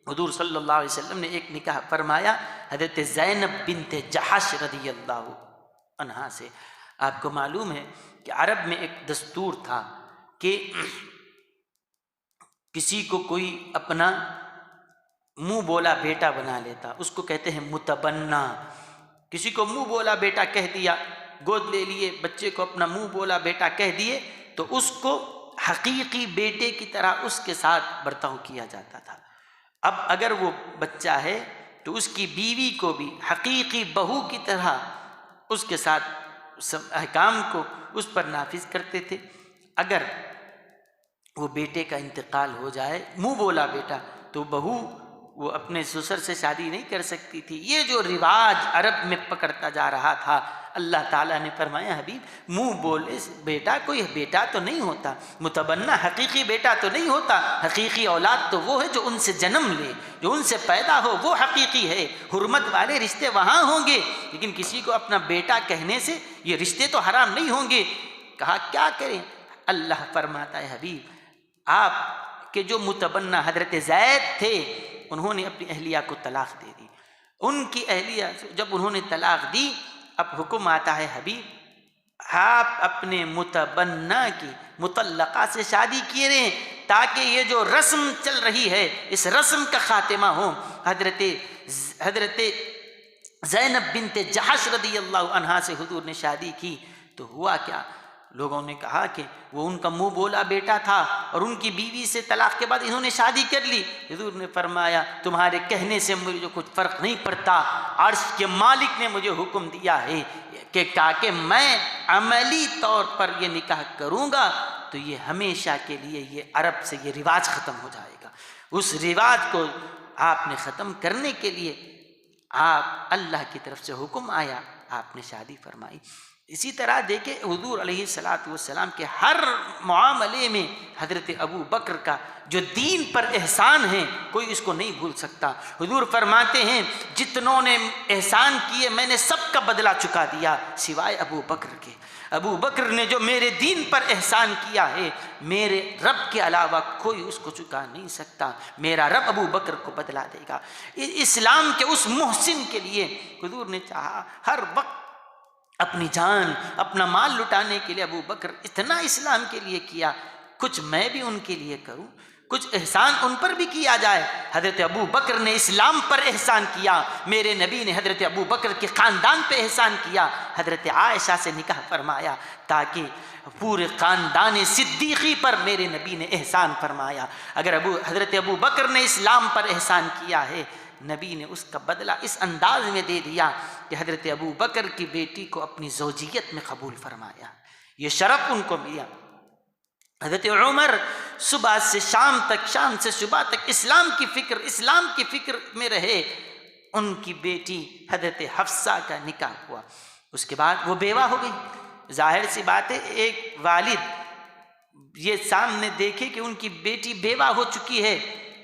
حضور صلی اللہ علیہ وسلم نے ایک نکاح فرمایا حضرت زینب بنت جحش رضی اللہ عنہا سے۔ آپ کو معلوم ہے کہ عرب میں ایک دستور تھا کہ کسی کو کوئی اپنا منہ بولا بیٹا بنا لیتا، اس کو کہتے ہیں متبنہ۔ کسی کو منہ بولا بیٹا کہہ دیا، گود لے لیے بچے کو اپنا منہ بولا بیٹا کہہ دیے تو اس کو حقیقی بیٹے کی طرح اس کے ساتھ برتاؤ کیا جاتا تھا۔ اب اگر وہ بچہ ہے تو اس کی بیوی کو بھی حقیقی بہو کی طرح اس کے ساتھ احکام کو اس پر نافذ کرتے تھے۔ اگر وہ بیٹے کا انتقال ہو جائے منہ بولا بیٹا تو بہو وہ اپنے سسر سے شادی نہیں کر سکتی تھی۔ یہ جو رواج عرب میں پکڑتا جا رہا تھا، اللہ تعالیٰ نے فرمایا حبیب منہ بولے بیٹا کوئی بیٹا تو نہیں ہوتا، متبنہ حقیقی بیٹا تو نہیں ہوتا، حقیقی اولاد تو وہ ہے جو ان سے جنم لے، جو ان سے پیدا ہو، وہ حقیقی ہے۔ حرمت والے رشتے وہاں ہوں گے لیکن کسی کو اپنا بیٹا کہنے سے یہ رشتے تو حرام نہیں ہوں گے۔ کہا کیا کریں؟ اللہ فرماتا ہے حبیب آپ کے جو متبنہ حضرت زید تھے انہوں نے اپنی اہلیہ کو طلاق دے دی۔ ان کی اہلیہ جب انہوں نے طلاق دی، اب حکم آتا ہے حبیب آپ اپنے متبنہ کی مطلقہ سے شادی کیے رہیں تاکہ یہ جو رسم چل رہی ہے اس رسم کا خاتمہ ہو۔ حضرت زینب بنت جحش رضی اللہ عنہا سے حضور نے شادی کی تو ہوا کیا؟ لوگوں نے کہا کہ وہ ان کا منہ بولا بیٹا تھا اور ان کی بیوی سے طلاق کے بعد انہوں نے شادی کر لی۔ حضور نے فرمایا تمہارے کہنے سے مجھے کچھ فرق نہیں پڑتا، عرش کے مالک نے مجھے حکم دیا ہے کہ تاکہ میں عملی طور پر یہ نکاح کروں گا تو یہ ہمیشہ کے لیے یہ عرب سے یہ رواج ختم ہو جائے گا۔ اس رواج کو آپ نے ختم کرنے کے لیے آپ اللہ کی طرف سے حکم آیا، آپ نے شادی فرمائی۔ اسی طرح دیکھیں حضور علیہ السلام کے ہر معاملے میں حضرت ابو بکر کا جو دین پر احسان ہے کوئی اس کو نہیں بھول سکتا۔ حضور فرماتے ہیں جتنوں نے احسان کیے میں نے سب کا بدلہ چکا دیا سوائے ابو بکر کے۔ ابو بکر نے جو میرے دین پر احسان کیا ہے میرے رب کے علاوہ کوئی اس کو چکا نہیں سکتا، میرا رب ابو بکر کو بدلا دے گا۔ اسلام کے اس محسن کے لیے حضور نے چاہا ہر وقت اپنی جان اپنا مال لٹانے کے لیے ابو بکر اتنا اسلام کے لیے کیا، کچھ میں بھی ان کے لیے کروں، کچھ احسان ان پر بھی کیا جائے۔ حضرت ابو بکر نے اسلام پر احسان کیا، میرے نبی نے حضرت ابو بکر کے خاندان پہ احسان کیا، حضرت عائشہ سے نکاح فرمایا تاکہ پورے خاندان صدیقی پر میرے نبی نے احسان فرمایا۔ اگر حضرت ابو بکر نے اسلام پر احسان کیا ہے نبی نے اس کا بدلہ اس انداز میں دے دیا کہ حضرت ابو بکر کی بیٹی کو اپنی زوجیت میں قبول فرمایا، یہ شرف ان کو ملا۔ حضرت عمر صبح سے شام تک، شام سے صبح تک اسلام کی فکر میں رہے، ان کی بیٹی حضرت حفصہ کا نکاح ہوا، اس کے بعد وہ بیوہ ہو گئی۔ ظاہر سی بات ہے ایک والد یہ سامنے دیکھے کہ ان کی بیٹی بیوہ ہو چکی ہے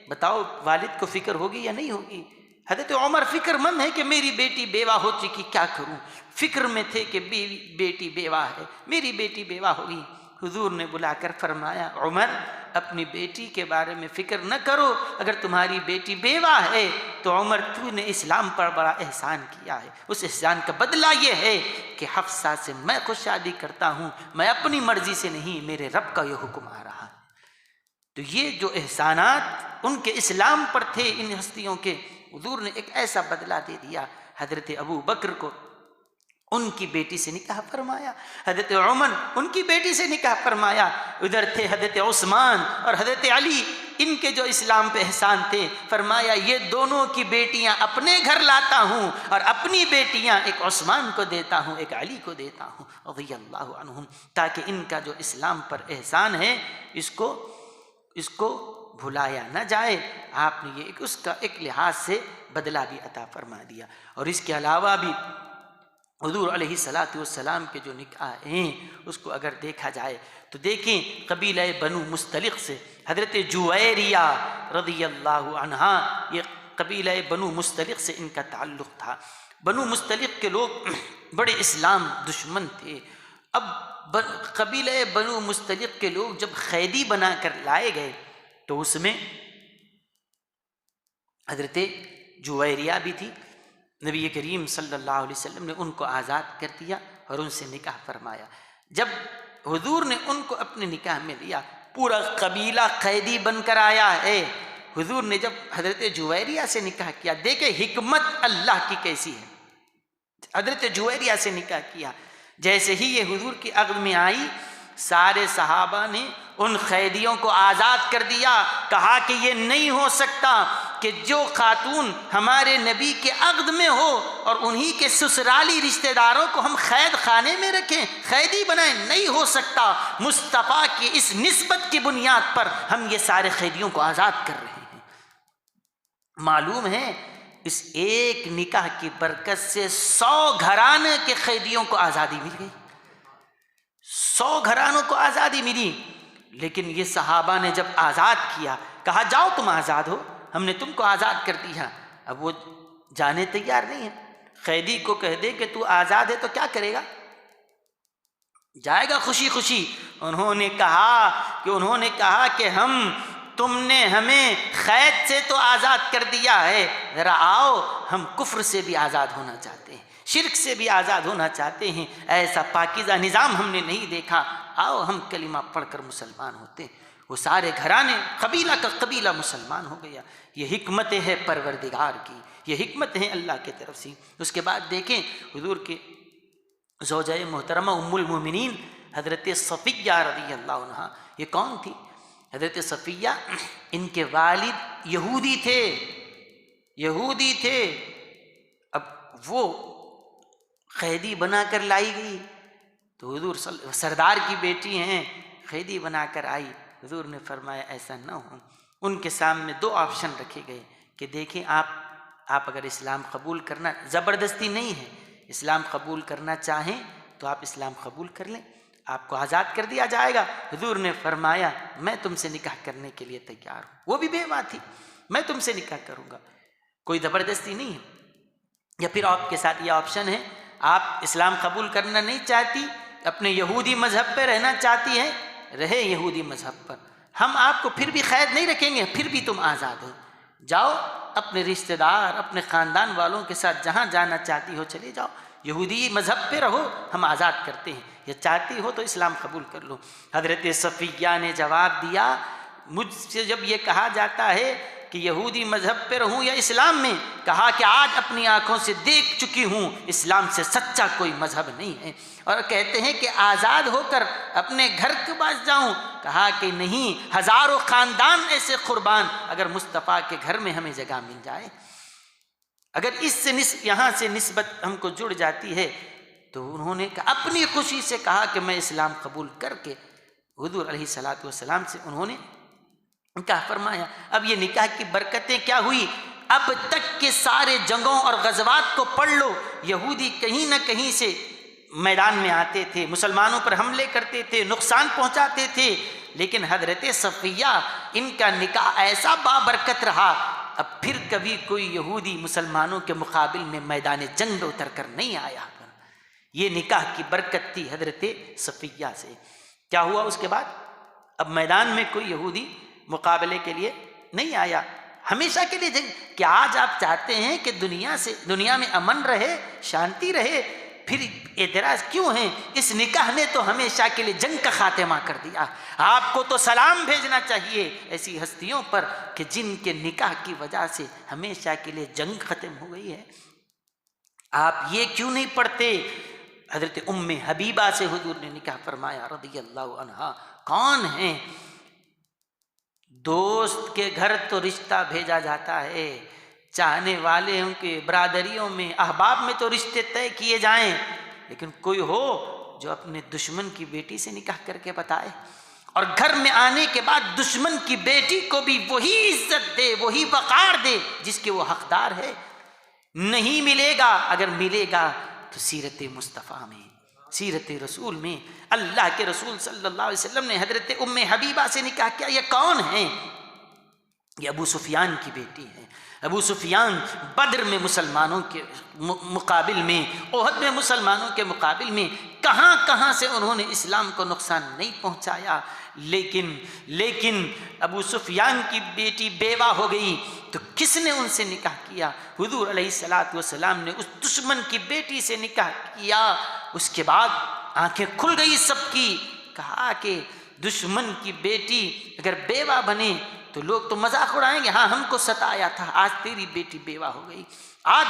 بتاؤ والد کو فکر ہوگی یا نہیں ہوگی؟ حضرت عمر فکر مند ہے کہ میری بیٹی بیوہ ہو چکی، کیا کروں؟ فکر میں تھے کہ بیٹی بیوہ ہے، میری بیٹی بیوہ ہوگی۔ حضور نے بلا کر فرمایا عمر اپنی بیٹی کے بارے میں فکر نہ کرو، اگر تمہاری بیٹی بیوہ ہے تو عمر تو نے اسلام پر بڑا احسان کیا ہے، اس احسان کا بدلہ یہ ہے کہ حفصہ سے میں خود شادی کرتا ہوں، میں اپنی مرضی سے نہیں، میرے رب کا یہ حکم آ رہا ہے۔ تو یہ جو احسانات ان کے اسلام پر تھے ان ہستیوں کے، حضور نے ایک ایسا بدلہ دے دیا۔ حضرت ابو بکر کو ان کی بیٹی سے نکاح فرمایا، حضرت عمر ان کی بیٹی سے نکاح فرمایا، ادھر تھے حضرت عثمان اور حضرت علی، ان کے جو اسلام پہ احسان تھے، فرمایا یہ دونوں کی بیٹیاں اپنے گھر لاتا ہوں اور اپنی بیٹیاں ایک عثمان کو دیتا ہوں، ایک علی کو دیتا ہوں رضی اللہ عنہم، تاکہ ان کا جو اسلام پر احسان ہے اس کو بھلایا نہ جائے۔ آپ نے یہ اس کا ایک لحاظ سے بدلہ بھی عطا فرما دیا۔ اور اس کے علاوہ بھی حضور علیہ الصلاۃ والسلام کے جو نکاح ہیں اس کو اگر دیکھا جائے تو دیکھیں قبیلہ بنو مستلق سے حضرت جویریہ رضی اللہ عنہا، یہ قبیلہ بنو مستلق سے ان کا تعلق تھا۔ بنو مستلق کے لوگ بڑے اسلام دشمن تھے۔ اب قبیلہ بنو مستلق کے لوگ جب قیدی بنا کر لائے گئے تو اس میں حضرت جویریہ بھی تھی۔ نبی کریم صلی اللہ علیہ وسلم نے ان کو آزاد کر دیا اور ان سے نکاح فرمایا۔ جب حضور نے ان کو اپنے نکاح میں لیا، پورا قبیلہ قیدی بن کر آیا ہے، حضور نے جب حضرت جویریہ سے نکاح کیا، دیکھیں حکمت اللہ کی کیسی ہے، حضرت جویریہ سے نکاح کیا۔ جیسے ہی یہ حضور کی عقد میں آئی، سارے صحابہ نے ان قیدیوں کو آزاد کر دیا، کہا کہ یہ نہیں ہو سکتا کہ جو خاتون ہمارے نبی کے عقد میں ہو اور انہی کے سسرالی رشتہ داروں کو ہم قید خانے میں رکھیں، قیدی بنائیں، نہیں ہو سکتا۔ مصطفیٰ کی اس نسبت کی بنیاد پر ہم یہ سارے قیدیوں کو آزاد کر رہے ہیں۔ معلوم ہے اس ایک نکاح کی برکت سے 100 گھرانے کے قیدیوں کو آزادی مل گئی، 100 گھرانوں کو آزادی ملی۔ لیکن یہ صحابہ نے جب آزاد کیا، کہا جاؤ تم آزاد ہو، ہم نے تم کو آزاد کر دیا۔ اب وہ جانے تیار نہیں ہے۔ قیدی کو کہہ دے کہ تو آزاد ہے تو کیا کرے گا؟ جائے گا خوشی خوشی۔ انہوں نے کہا کہ تم نے ہمیں قید سے تو آزاد کر دیا ہے، ذرا آؤ ہم کفر سے بھی آزاد ہونا چاہتے ہیں، شرک سے بھی آزاد ہونا چاہتے ہیں، ایسا پاکیزہ نظام ہم نے نہیں دیکھا، آؤ ہم کلمہ پڑھ کر مسلمان ہوتے ہیں۔ وہ سارے گھرانے قبیلہ کا قبیلہ مسلمان ہو گیا۔ یہ حکمت ہے پروردگار کی، یہ حکمت ہے اللہ کی طرف سے۔ اس کے بعد دیکھیں حضور کے زوجہ محترمہ ام المومنین حضرت صفیہ رضی اللہ عنہا، یہ کون تھی؟ حضرت صفیہ، ان کے والد یہودی تھے۔ اب وہ قیدی بنا کر لائی گئی تو حضور سردار کی بیٹی ہیں، قیدی بنا کر آئی۔ حضور نے فرمایا ایسا نہ ہو۔ ان کے سامنے 2 آپشن رکھے گئے کہ دیکھیں آپ اگر اسلام قبول کرنا، زبردستی نہیں ہے، اسلام قبول کرنا چاہیں تو آپ اسلام قبول کر لیں، آپ کو آزاد کر دیا جائے گا۔ حضور نے فرمایا میں تم سے نکاح کرنے کے لیے تیار ہوں، وہ بھی بیوہ تھی، میں تم سے نکاح کروں گا، کوئی زبردستی نہیں ہے۔ یا پھر آپ کے ساتھ یہ آپشن ہے، آپ اسلام قبول کرنا نہیں چاہتی، اپنے یہودی مذہب پہ رہنا چاہتی ہیں، رہے یہودی مذہب پر، ہم آپ کو پھر بھی قید نہیں رکھیں گے، پھر بھی تم آزاد ہو، جاؤ اپنے رشتہ دار اپنے خاندان والوں کے ساتھ جہاں جانا چاہتی ہو چلے جاؤ، یہودی مذہب پہ رہو، ہم آزاد کرتے ہیں، یا چاہتی ہو تو اسلام قبول کر لو۔ حضرت صفیہ نے جواب دیا، مجھ سے جب یہ کہا جاتا ہے کہ یہودی مذہب پہ رہوں یا اسلام میں، کہا کہ آج اپنی آنکھوں سے دیکھ چکی ہوں اسلام سے سچا کوئی مذہب نہیں ہے۔ اور کہتے ہیں کہ آزاد ہو کر اپنے گھر کے پاس جاؤں، کہا کہ نہیں، ہزاروں خاندان ایسے قربان اگر مصطفیٰ کے گھر میں ہمیں جگہ مل جائے، اگر اس سے یہاں سے نسبت ہم کو جڑ جاتی ہے۔ تو انہوں نے اپنی خوشی سے کہا کہ میں اسلام قبول کر کے حضور علیہ الصلاۃ والسلام سے انہوں نے نکاح فرمایا۔ اب یہ نکاح کی برکتیں کیا ہوئی؟ اب تک کے سارے جنگوں اور غزوات کو پڑھ لو، یہودی کہیں نہ کہیں سے میدان میں آتے تھے، مسلمانوں پر حملے کرتے تھے، نقصان پہنچاتے تھے، لیکن حضرت صفیہ ان کا نکاح ایسا بابرکت رہا، اب پھر کبھی کوئی یہودی مسلمانوں کے مقابل میں میدان جنگ میں اتر کر نہیں آیا۔ یہ نکاح کی برکت تھی حضرت صفیہ سے۔ کیا ہوا اس کے بعد؟ اب میدان میں کوئی یہودی مقابلے کے لیے نہیں آیا، ہمیشہ کے لیے جنگ۔ کیا آج آپ چاہتے ہیں کہ دنیا میں امن رہے، شانتی رہے؟ پھر اعتراض کیوں ہیں؟ اس نکاح نے تو ہمیشہ کے لیے جنگ کا خاتمہ کر دیا۔ آپ کو تو سلام بھیجنا چاہیے ایسی ہستیوں پر کہ جن کے نکاح کی وجہ سے ہمیشہ کے لیے جنگ ختم ہو گئی ہے۔ آپ یہ کیوں نہیں پڑھتے؟ حضرت ام حبیبہ سے حضور نے نکاح فرمایا رضی اللہ عنہا۔ کون ہیں؟ دوست کے گھر تو رشتہ بھیجا جاتا ہے، چاہنے والے ان کے برادریوں میں، احباب میں تو رشتے طے کیے جائیں، لیکن کوئی ہو جو اپنے دشمن کی بیٹی سے نکاح کر کے بتائے، اور گھر میں آنے کے بعد دشمن کی بیٹی کو بھی وہی عزت دے، وہی وقار دے جس کے وہ حقدار ہے؟ نہیں ملے گا۔ اگر ملے گا تو سیرت مصطفیٰ میں، سیرت رسول میں۔ اللہ کے رسول صلی اللہ علیہ وسلم نے حضرت ام حبیبہ سے نکاح کیا۔ یہ کون ہیں؟ یہ ابو سفیان کی بیٹی ہیں۔ ابو سفیان بدر میں مسلمانوں کے مقابل میں، احد میں مسلمانوں کے مقابل میں کہاں کہاں سے انہوں نے اسلام کو نقصان نہیں پہنچایا، لیکن ابو سفیان کی بیٹی بیوہ ہو گئی تو کس نے ان سے نکاح کیا؟ حضور علیہ الصلوۃ والسلام نے اس دشمن کی بیٹی سے نکاح کیا۔ اس کے بعد آنکھیں کھل گئی سب کی، کہا کہ دشمن کی بیٹی اگر بیوہ بنے تو لوگ تو مذاق اڑائیں گے، ہاں ہم کو ستایا تھا، آج تیری بیٹی بیوہ ہو گئی، آج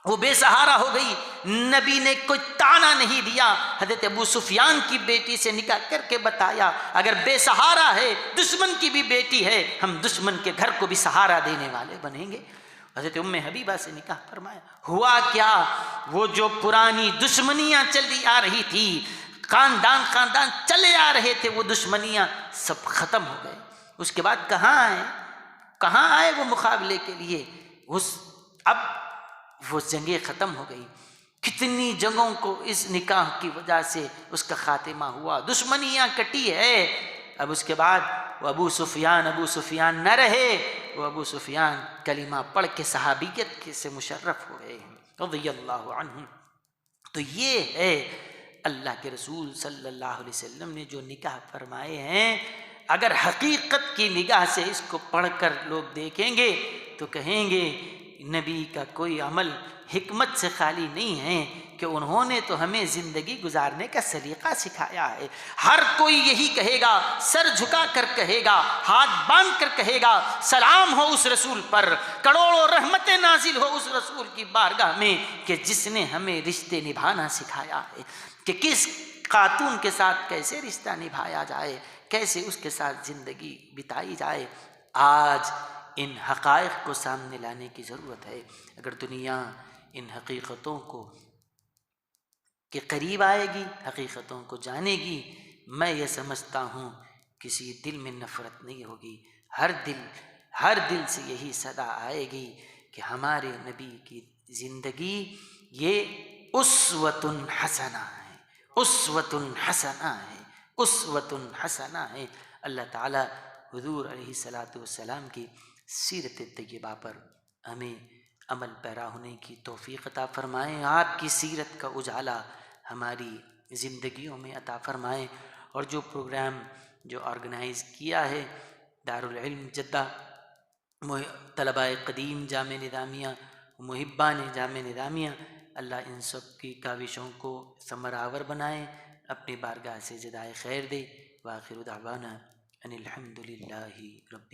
وہ بے سہارا ہو گئی۔ نبی نے کوئی طعنہ نہیں دیا، حضرت ابو سفیان کی بیٹی سے نکاح کر کے بتایا اگر بے سہارا ہے، دشمن کی بھی بیٹی ہے، ہم دشمن کے گھر کو بھی سہارا دینے والے بنیں گے۔ حضرت ام حبیبہ سے نکاح فرمایا۔ ہوا کیا؟ وہ جو پرانی دشمنیاں چلی آ رہی تھی، خاندان چلے آ رہے تھے، وہ دشمنیاں سب ختم ہو گئے۔ اس کے بعد کہاں آئے وہ مقابلے کے لیے؟ اب وہ جنگیں ختم ہو گئی۔ کتنی جنگوں کو اس نکاح کی وجہ سے اس کا خاتمہ ہوا، دشمنیاں کٹی ہے۔ اب اس کے بعد وہ ابو سفیان نہ رہے، وہ ابو سفیان کلمہ پڑھ کے صحابیت سے مشرف ہو گئے رضی اللہ عنہ۔ تو یہ ہے اللہ کے رسول صلی اللہ علیہ وسلم نے جو نکاح فرمائے ہیں، اگر حقیقت کی نگاہ سے اس کو پڑھ کر لوگ دیکھیں گے تو کہیں گے نبی کا کوئی عمل حکمت سے خالی نہیں ہے کہ انہوں نے تو ہمیں زندگی گزارنے کا سلیقہ سکھایا ہے۔ ہر کوئی یہی کہے گا، سر جھکا کر کہے گا، ہاتھ باندھ کر کہے گا، سلام ہو اس رسول پر، کروڑوں رحمتیں نازل ہو اس رسول کی بارگاہ میں کہ جس نے ہمیں رشتے نبھانا سکھایا ہے، کہ کس خاتون کے ساتھ کیسے رشتہ نبھایا جائے، کیسے اس کے ساتھ زندگی بتائی جائے۔ آج ان حقائق کو سامنے لانے کی ضرورت ہے۔ اگر دنیا ان حقیقتوں کو کے قریب آئے گی، حقیقتوں کو جانے گی، میں یہ سمجھتا ہوں کسی دل میں نفرت نہیں ہوگی، ہر دل سے یہی صدا آئے گی کہ ہمارے نبی کی زندگی یہ اسوۃ حسنہ ہے، اسوۃ حسنہ ہے، اسوۃ حسنہ ہے۔ اللہ تعالی حضور علیہ الصلوۃ والسلام کی سیرت طیبہ پر ہمیں عمل پیرا ہونے کی توفیق عطا فرمائیں، آپ کی سیرت کا اجالا ہماری زندگیوں میں عطا فرمائیں۔ اور جو پروگرام جو آرگنائز کیا ہے دارالعلم جدہ، طلباء قدیم جامعہ نظامیہ، محبان جامعہ نظامیہ، اللہ ان سب کی کاوشوں کو ثمر آور بنائیں، اپنی بارگاہ سے جزائے خیر دے۔ وآخر دعوانا ان الحمد للہ رب